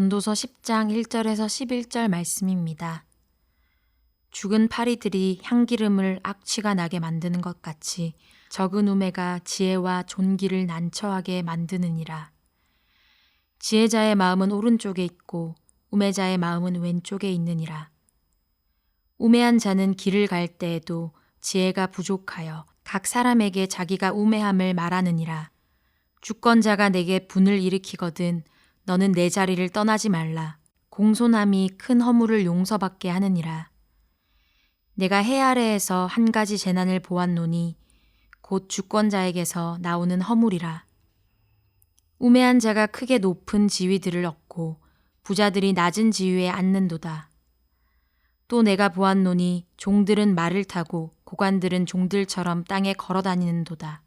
전도서 10장 1절에서 11절 말씀입니다. 죽은 파리들이 향기름을 악취가 나게 만드는 것 같이 적은 우매가 지혜와 존귀를 난처하게 만드느니라. 지혜자의 마음은 오른쪽에 있고 우매자의 마음은 왼쪽에 있느니라. 우매한 자는 길을 갈 때에도 지혜가 부족하여 각 사람에게 자기가 우매함을 말하느니라. 주권자가 내게 분을 일으키거든 너는 내 자리를 떠나지 말라. 공손함이 큰 허물을 용서받게 하느니라. 내가 해 아래에서 한 가지 재난을 보았노니 곧 주권자에게서 나오는 허물이라. 우매한 자가 크게 높은 지위들을 얻고 부자들이 낮은 지위에 앉는도다. 또 내가 보았노니 종들은 말을 타고 고관들은 종들처럼 땅에 걸어다니는도다.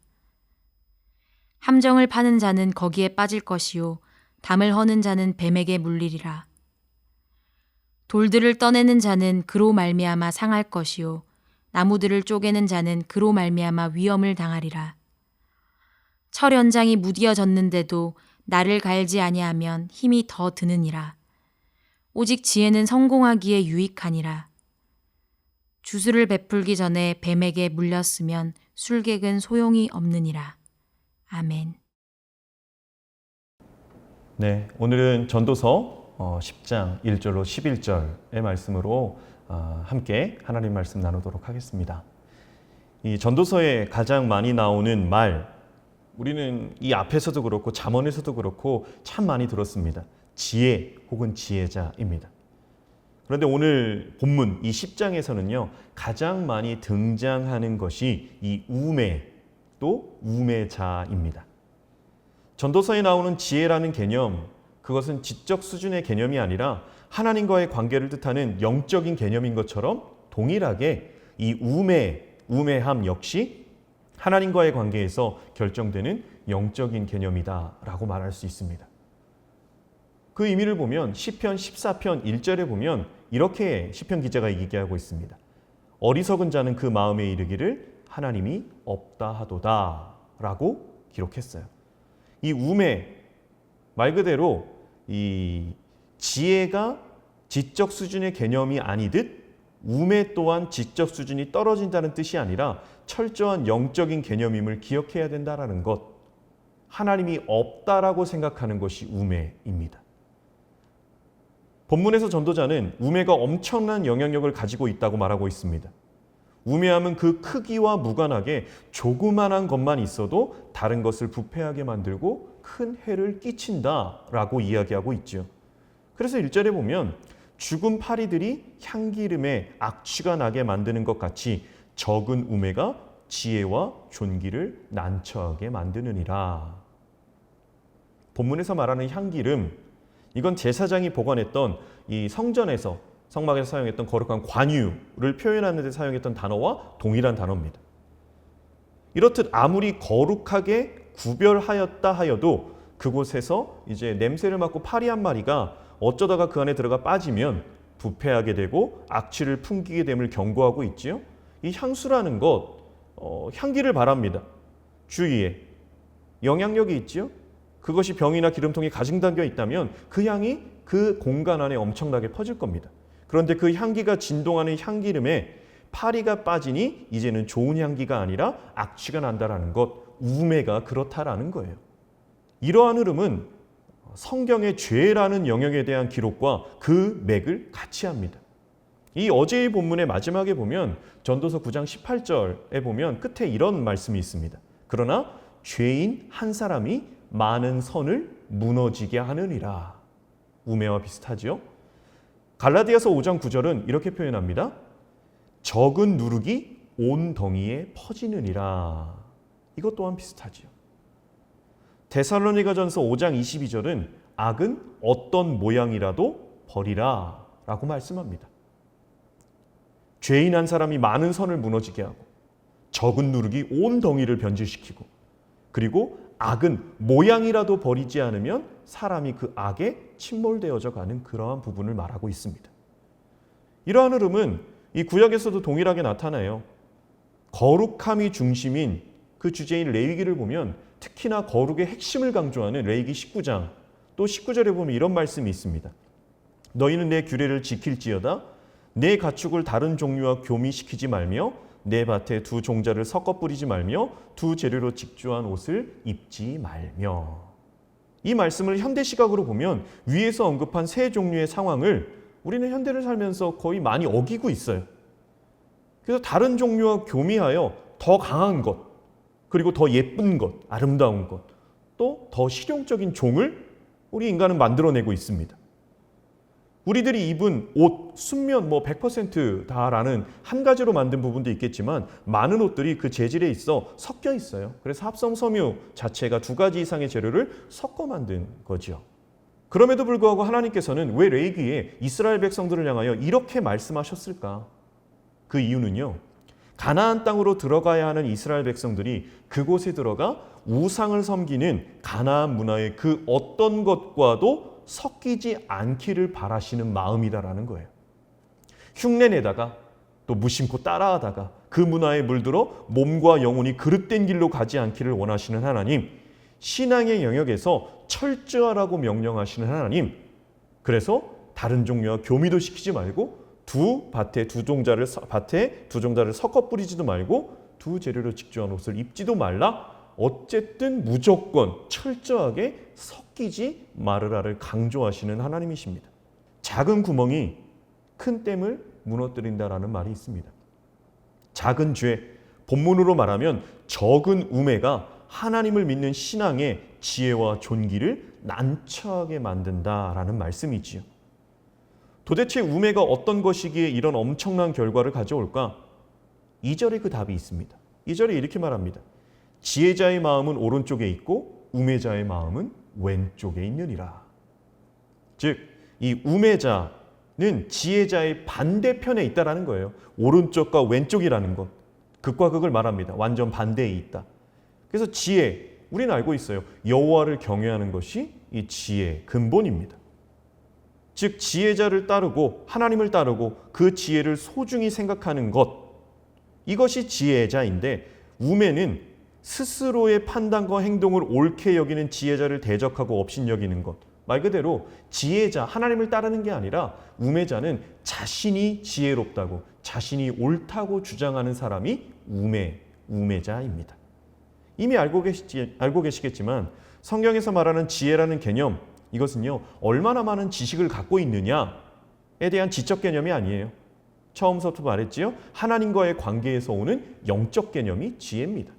함정을 파는 자는 거기에 빠질 것이요 담을 허는 자는 뱀에게 물리리라. 돌들을 떠내는 자는 그로 말미암아 상할 것이요 나무들을 쪼개는 자는 그로 말미암아 위험을 당하리라. 철 연장이 무디어졌는데도 나를 갈지 아니하면 힘이 더 드느니라. 오직 지혜는 성공하기에 유익하니라. 주술을 베풀기 전에 뱀에게 물렸으면 술객은 소용이 없느니라. 아멘. 네, 오늘은 전도서 10장 1절로 11절의 말씀으로 함께 하나님 말씀 나누도록 하겠습니다. 이 전도서에 가장 많이 나오는 말, 우리는 이 앞에서도 그렇고 잠언에서도 그렇고 참 많이 들었습니다. 지혜 혹은 지혜자입니다. 그런데 오늘 본문 이 10장에서는요, 가장 많이 등장하는 것이 이 우매, 또 우매자입니다. 전도서에 나오는 지혜라는 개념, 그것은 지적 수준의 개념이 아니라 하나님과의 관계를 뜻하는 영적인 개념인 것처럼 동일하게 이 우매함 역시 하나님과의 관계에서 결정되는 영적인 개념이다라고 말할 수 있습니다. 그 의미를 보면 시편 14편 1절에 보면 이렇게 시편 기자가 얘기하고 있습니다. 어리석은 자는 그 마음에 이르기를 하나님이 없다 하도다 라고 기록했어요. 이 우매, 말 그대로 이 지혜가 지적 수준의 개념이 아니듯 우매 또한 지적 수준이 떨어진다는 뜻이 아니라 철저한 영적인 개념임을 기억해야 된다는 것. 하나님이 없다라고 생각하는 것이 우매입니다. 본문에서 전도자는 우매가 엄청난 영향력을 가지고 있다고 말하고 있습니다. 우매함은 그 크기와 무관하게 조그만한 것만 있어도 다른 것을 부패하게 만들고 큰 해를 끼친다라고 이야기하고 있죠. 그래서 1절에 보면 죽은 파리들이 향기름에 악취가 나게 만드는 것 같이 적은 우매가 지혜와 존귀를 난처하게 만드느니라. 본문에서 말하는 향기름, 이건 제사장이 보관했던 이 성전에서 성막에서 사용했던 거룩한 관유를 표현하는 데 사용했던 단어와 동일한 단어입니다. 이렇듯 아무리 거룩하게 구별하였다 하여도 그곳에서 이제 냄새를 맡고 파리 한 마리가 어쩌다가 그 안에 들어가 빠지면 부패하게 되고 악취를 풍기게 됨을 경고하고 있지요. 이 향수라는 것, 향기를 바랍니다. 주위에 영향력이 있지요. 그것이 병이나 기름통이 가증 담겨 있다면 그 향이 그 공간 안에 엄청나게 퍼질 겁니다. 그런데 그 향기가 진동하는 향기름에 파리가 빠지니 이제는 좋은 향기가 아니라 악취가 난다라는 것, 우매가 그렇다라는 거예요. 이러한 흐름은 성경의 죄라는 영역에 대한 기록과 그 맥을 같이 합니다. 이 어제의 본문의 마지막에 보면 전도서 9장 18절에 보면 끝에 이런 말씀이 있습니다. 그러나 죄인 한 사람이 많은 선을 무너지게 하느니라. 우매와 비슷하죠? 갈라디아서 5장 9절은 이렇게 표현합니다. 적은 누룩이 온 덩이에 퍼지느니라. 이것 또한 비슷하지요. 데살로니가전서 5장 22절은 악은 어떤 모양이라도 버리라 라고 말씀합니다. 죄인 한 사람이 많은 선을 무너지게 하고 적은 누룩이 온 덩이를 변질시키고 그리고 악은 모양이라도 버리지 않으면 사람이 그 악에 침몰되어져 가는 그러한 부분을 말하고 있습니다. 이러한 흐름은 이 구약에서도 동일하게 나타나요. 거룩함이 중심인 그 주제인 레위기를 보면 특히나 거룩의 핵심을 강조하는 레위기 19장 또 19절에 보면 이런 말씀이 있습니다. 너희는 내 규례를 지킬지어다. 내 가축을 다른 종류와 교미시키지 말며 내 밭에 두 종자를 섞어 뿌리지 말며 두 재료로 직조한 옷을 입지 말며. 이 말씀을 현대 시각으로 보면 위에서 언급한 세 종류의 상황을 우리는 현대를 살면서 거의 많이 어기고 있어요. 그래서 다른 종류와 교미하여 더 강한 것, 그리고 더 예쁜 것, 아름다운 것, 또 더 실용적인 종을 우리 인간은 만들어내고 있습니다. 우리들이 입은 옷, 순면 100%다라는 한 가지로 만든 부분도 있겠지만 많은 옷들이 그 재질에 있어 섞여 있어요. 그래서 합성 섬유 자체가 두 가지 이상의 재료를 섞어 만든 거죠. 그럼에도 불구하고 하나님께서는 왜 레위기에 이스라엘 백성들을 향하여 이렇게 말씀하셨을까? 그 이유는요. 가나안 땅으로 들어가야 하는 이스라엘 백성들이 그곳에 들어가 우상을 섬기는 가나안 문화의 그 어떤 것과도 섞이지 않기를 바라시는 마음이다라는 거예요. 흉내내다가 또 무심코 따라하다가 그 문화에 물들어 몸과 영혼이 그릇된 길로 가지 않기를 원하시는 하나님, 신앙의 영역에서 철저하라고 명령하시는 하나님, 그래서 다른 종류와 교미도 시키지 말고 밭에 두 종자를 섞어 뿌리지도 말고 두 재료로 직조한 옷을 입지도 말라. 어쨌든 무조건 철저하게 섞이지 말으라를 강조하시는 하나님이십니다. 작은 구멍이 큰 댐을 무너뜨린다라는 말이 있습니다. 작은 죄, 본문으로 말하면 적은 우매가 하나님을 믿는 신앙의 지혜와 존귀를 난처하게 만든다라는 말씀이지요. 도대체 우매가 어떤 것이기에 이런 엄청난 결과를 가져올까? 2절에 그 답이 있습니다. 2절에 이렇게 말합니다. 지혜자의 마음은 오른쪽에 있고 우매자의 마음은 왼쪽에 있느니라. 즉, 이 우매자는 지혜자의 반대편에 있다라는 거예요. 오른쪽과 왼쪽이라는 것. 극과 극을 말합니다. 완전 반대에 있다. 그래서 지혜, 우리는 알고 있어요. 여호와를 경외하는 것이 이 지혜의 근본입니다. 즉 지혜자를 따르고 하나님을 따르고 그 지혜를 소중히 생각하는 것, 이것이 지혜자인데 우매는 스스로의 판단과 행동을 옳게 여기는 지혜자를 대적하고 업신여기는 것. 말 그대로 지혜자, 하나님을 따르는 게 아니라 우매자는 자신이 지혜롭다고, 자신이 옳다고 주장하는 사람이 우매자입니다. 이미 알고 계시겠지만 성경에서 말하는 지혜라는 개념, 이것은요 얼마나 많은 지식을 갖고 있느냐에 대한 지적 개념이 아니에요. 처음부터 말했지요. 하나님과의 관계에서 오는 영적 개념이 지혜입니다.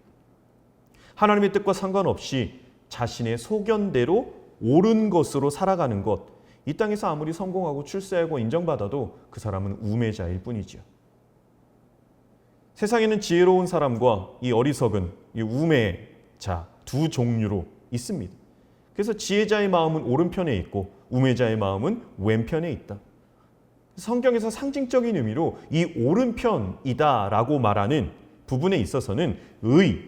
하나님의 뜻과 상관없이 자신의 소견대로 옳은 것으로 살아가는 것, 이 땅에서 아무리 성공하고 출세하고 인정받아도 그 사람은 우매자일 뿐이지요. 세상에는 지혜로운 사람과 이 어리석은 이 우매자 두 종류로 있습니다. 그래서 지혜자의 마음은 오른편에 있고 우매자의 마음은 왼편에 있다. 성경에서 상징적인 의미로 이 오른편이다라고 말하는 부분에 있어서는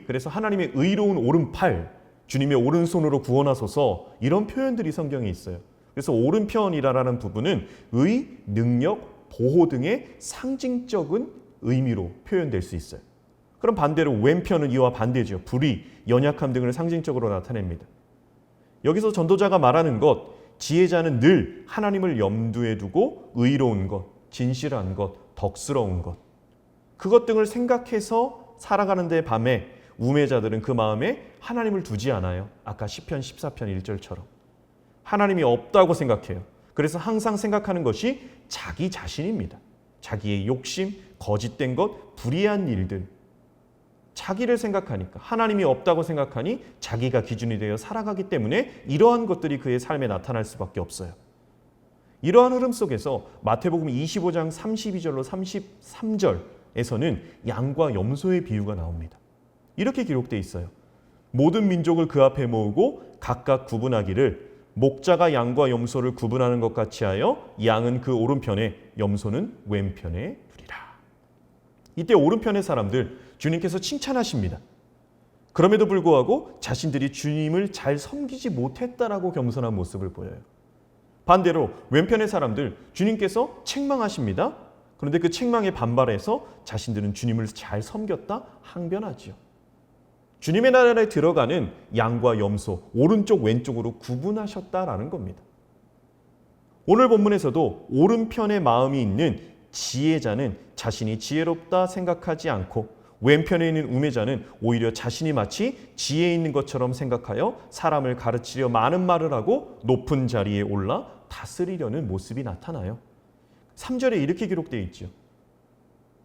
그래서 하나님의 의로운 오른팔, 주님의 오른손으로 구원하소서, 이런 표현들이 성경에 있어요. 그래서 오른편이라는 부분은 의, 능력, 보호 등의 상징적인 의미로 표현될 수 있어요. 그럼 반대로 왼편은 이와 반대죠. 불의, 연약함 등을 상징적으로 나타냅니다. 여기서 전도자가 말하는 것, 지혜자는 늘 하나님을 염두에 두고 의로운 것, 진실한 것, 덕스러운 것, 그것 등을 생각해서 살아가는 데 밤에 우매자들은 그 마음에 하나님을 두지 않아요. 아까 시편 14편 1절처럼. 하나님이 없다고 생각해요. 그래서 항상 생각하는 것이 자기 자신입니다. 자기의 욕심, 거짓된 것, 불의한 일들. 자기를 생각하니까, 하나님이 없다고 생각하니 자기가 기준이 되어 살아가기 때문에 이러한 것들이 그의 삶에 나타날 수밖에 없어요. 이러한 흐름 속에서 마태복음 25장 32절로 33절에서는 양과 염소의 비유가 나옵니다. 이렇게 기록되어 있어요. 모든 민족을 그 앞에 모으고 각각 구분하기를 목자가 양과 염소를 구분하는 것 같이 하여 양은 그 오른편에 염소는 왼편에 두리라. 이때 오른편의 사람들 주님께서 칭찬하십니다. 그럼에도 불구하고 자신들이 주님을 잘 섬기지 못했다라고 겸손한 모습을 보여요. 반대로 왼편의 사람들 주님께서 책망하십니다. 그런데 그 책망에 반발해서 자신들은 주님을 잘 섬겼다 항변하지요. 주님의 나라에 들어가는 양과 염소, 오른쪽 왼쪽으로 구분하셨다라는 겁니다. 오늘 본문에서도 오른편에 마음이 있는 지혜자는 자신이 지혜롭다 생각하지 않고 왼편에 있는 우매자는 오히려 자신이 마치 지혜 있는 것처럼 생각하여 사람을 가르치려 많은 말을 하고 높은 자리에 올라 다스리려는 모습이 나타나요. 3절에 이렇게 기록되어 있죠.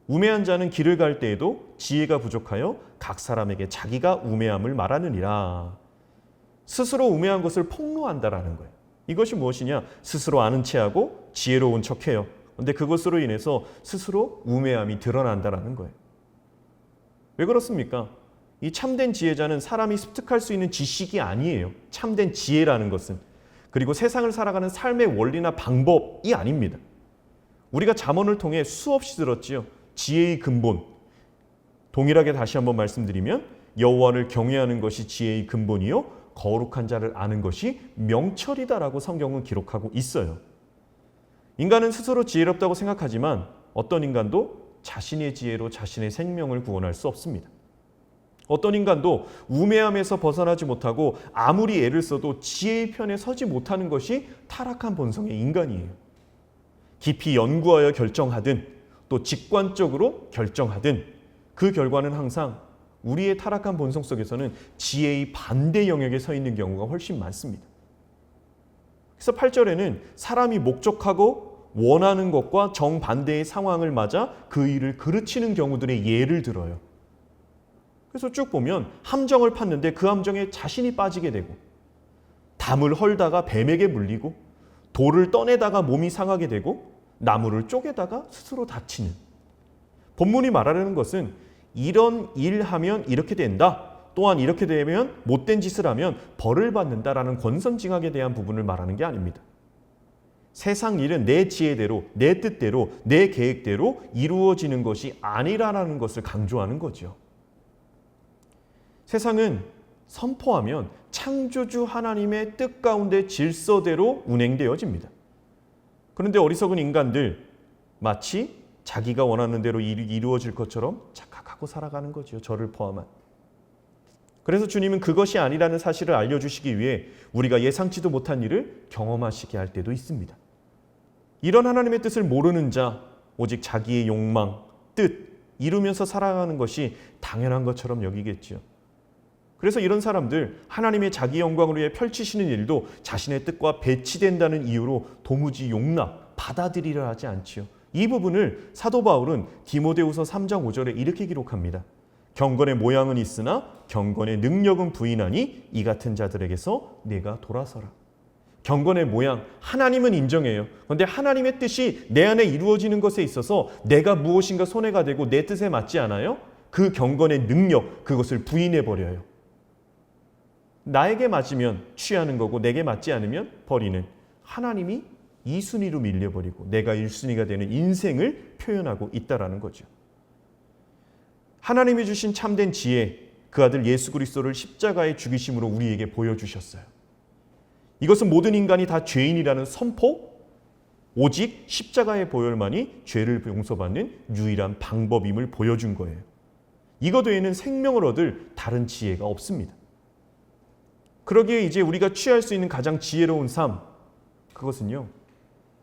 우매한 자는 길을 갈 때에도 지혜가 부족하여 각 사람에게 자기가 우매함을 말하느니라. 스스로 우매한 것을 폭로한다라는 거예요. 이것이 무엇이냐? 스스로 아는 체하고 지혜로운 척해요. 그런데 그것으로 인해서 스스로 우매함이 드러난다라는 거예요. 왜 그렇습니까? 이 참된 지혜자는 사람이 습득할 수 있는 지식이 아니에요. 참된 지혜라는 것은. 그리고 세상을 살아가는 삶의 원리나 방법이 아닙니다. 우리가 잠언을 통해 수없이 들었지요. 지혜의 근본. 동일하게 다시 한번 말씀드리면 여호와를 경외하는 것이 지혜의 근본이요 거룩한 자를 아는 것이 명철이다라고 성경은 기록하고 있어요. 인간은 스스로 지혜롭다고 생각하지만 어떤 인간도 자신의 지혜로 자신의 생명을 구원할 수 없습니다. 어떤 인간도 우매함에서 벗어나지 못하고 아무리 애를 써도 지혜의 편에 서지 못하는 것이 타락한 본성의 인간이에요. 깊이 연구하여 결정하든 또 직관적으로 결정하든 그 결과는 항상 우리의 타락한 본성 속에서는 지혜의 반대 영역에 서 있는 경우가 훨씬 많습니다. 그래서 8절에는 사람이 목적하고 원하는 것과 정반대의 상황을 맞아 그 일을 그르치는 경우들의 예를 들어요. 그래서 쭉 보면 함정을 팠는데 그 함정에 자신이 빠지게 되고 담을 헐다가 뱀에게 물리고 돌을 떠내다가 몸이 상하게 되고 나무를 쪼개다가 스스로 다치는. 본문이 말하려는 것은 이런 일하면 이렇게 된다. 또한 이렇게 되면 못된 짓을 하면 벌을 받는다라는 권선징악에 대한 부분을 말하는 게 아닙니다. 세상 일은 내 지혜대로, 내 뜻대로, 내 계획대로 이루어지는 것이 아니라는 것을 강조하는 거죠. 세상은 선포하면 창조주 하나님의 뜻 가운데 질서대로 운행되어집니다. 그런데 어리석은 인간들 마치 자기가 원하는 대로 일이 이루어질 것처럼 착각하고 살아가는 거죠. 저를 포함한. 그래서 주님은 그것이 아니라는 사실을 알려주시기 위해 우리가 예상치도 못한 일을 경험하시게 할 때도 있습니다. 이런 하나님의 뜻을 모르는 자, 오직 자기의 욕망, 뜻, 이루면서 살아가는 것이 당연한 것처럼 여기겠지요. 그래서 이런 사람들 하나님의 자기 영광을 위해 펼치시는 일도 자신의 뜻과 배치된다는 이유로 도무지 용납, 받아들이려 하지 않지요. 이 부분을 사도 바울은 디모데후서 3장 5절에 이렇게 기록합니다. 경건의 모양은 있으나 경건의 능력은 부인하니 이 같은 자들에게서 내가 돌아서라. 경건의 모양, 하나님은 인정해요. 그런데 하나님의 뜻이 내 안에 이루어지는 것에 있어서 내가 무엇인가 손해가 되고 내 뜻에 맞지 않아요? 그 경건의 능력, 그것을 부인해버려요. 나에게 맞으면 취하는 거고 내게 맞지 않으면 버리는. 하나님이 2순위로 밀려버리고 내가 1순위가 되는 인생을 표현하고 있다는 거죠. 하나님이 주신 참된 지혜, 그 아들 예수 그리스도를 십자가에 죽이심으로 우리에게 보여주셨어요. 이것은 모든 인간이 다 죄인이라는 선포, 오직 십자가의 보혈만이 죄를 용서받는 유일한 방법임을 보여준 거예요. 이것 외에는 생명을 얻을 다른 지혜가 없습니다. 그러기에 이제 우리가 취할 수 있는 가장 지혜로운 삶, 그것은요,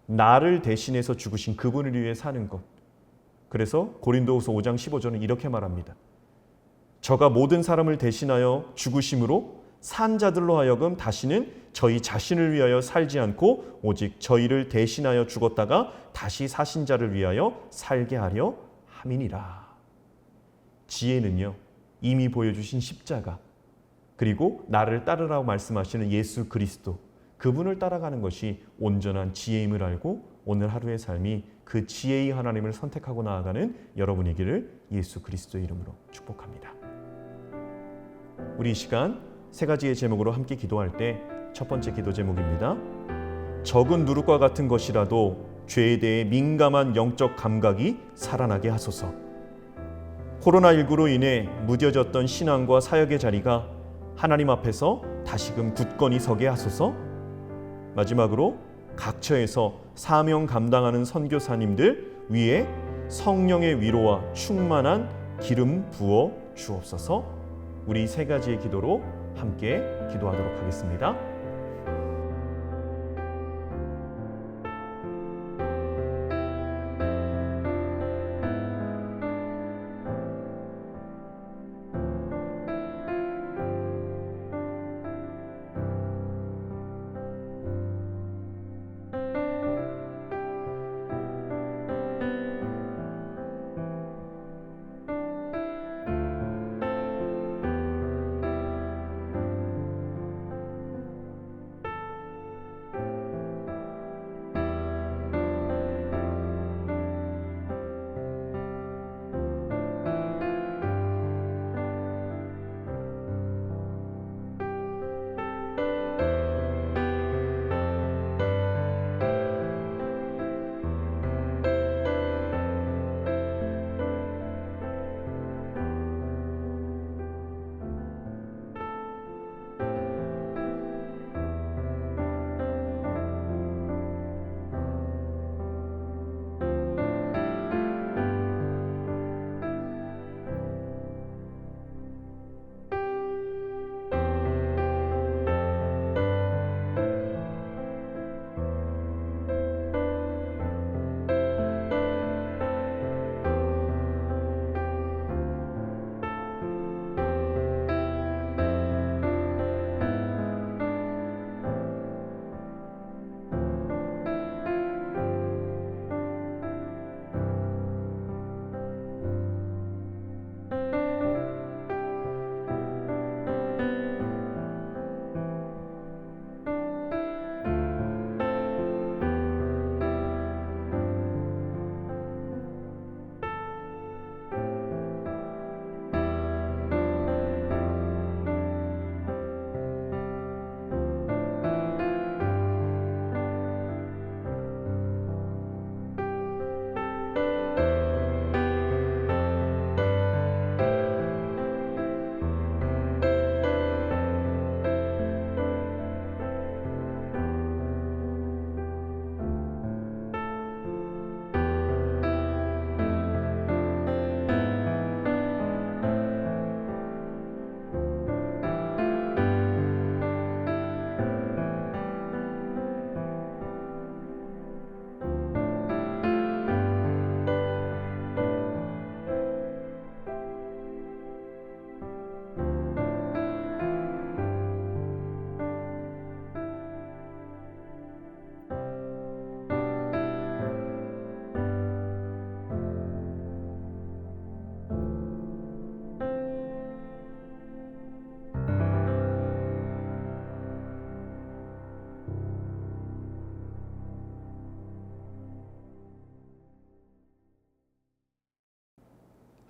나를 대신해서 죽으신 그분을 위해 사는 것. 그래서 고린도후서 5장 15절은 이렇게 말합니다. 저가 모든 사람을 대신하여 죽으심으로 산 자들로 하여금 다시는 저희 자신을 위하여 살지 않고 오직 저희를 대신하여 죽었다가 다시 사신 자를 위하여 살게 하려 함이니라. 지혜는요, 이미 보여주신 십자가, 그리고 나를 따르라고 말씀하시는 예수 그리스도, 그분을 따라가는 것이 온전한 지혜임을 알고 오늘 하루의 삶이 그 지혜의 하나님을 선택하고 나아가는 여러분이기를 예수 그리스도의 이름으로 축복합니다. 우리 이 시간 세 가지의 제목으로 함께 기도할 때 첫 번째 기도 제목입니다. 적은 누룩과 같은 것이라도 죄에 대해 민감한 영적 감각이 살아나게 하소서. 코로나19로 인해 무뎌졌던 신앙과 사역의 자리가 하나님 앞에서 다시금 굳건히 서게 하소서. 마지막으로 각 처에서 사명 감당하는 선교사님들 위에 성령의 위로와 충만한 기름 부어 주옵소서. 우리 세 가지의 기도로 함께 기도하도록 하겠습니다.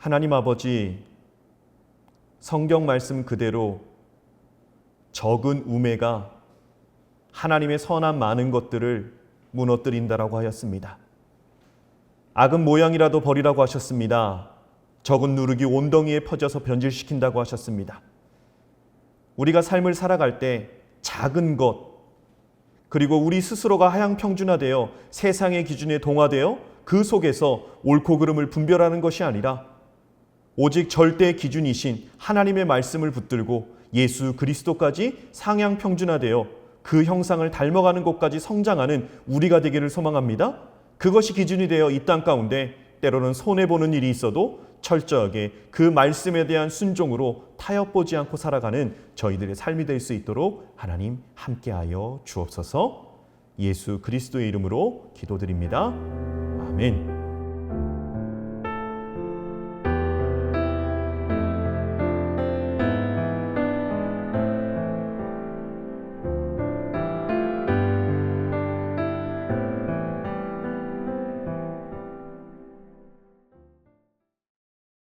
하나님 아버지, 성경 말씀 그대로 적은 우매가 하나님의 선한 많은 것들을 무너뜨린다라고 하였습니다. 악은 모양이라도 버리라고 하셨습니다. 적은 누룩이 온덩이에 퍼져서 변질시킨다고 하셨습니다. 우리가 삶을 살아갈 때 작은 것, 그리고 우리 스스로가 하향평준화되어 세상의 기준에 동화되어 그 속에서 옳고 그름을 분별하는 것이 아니라 오직 절대 기준이신 하나님의 말씀을 붙들고 예수 그리스도까지 상향평준화되어 그 형상을 닮아가는 것까지 성장하는 우리가 되기를 소망합니다. 그것이 기준이 되어 이 땅 가운데 때로는 손해보는 일이 있어도 철저하게 그 말씀에 대한 순종으로 타협보지 않고 살아가는 저희들의 삶이 될 수 있도록 하나님 함께하여 주옵소서. 예수 그리스도의 이름으로 기도드립니다. 아멘.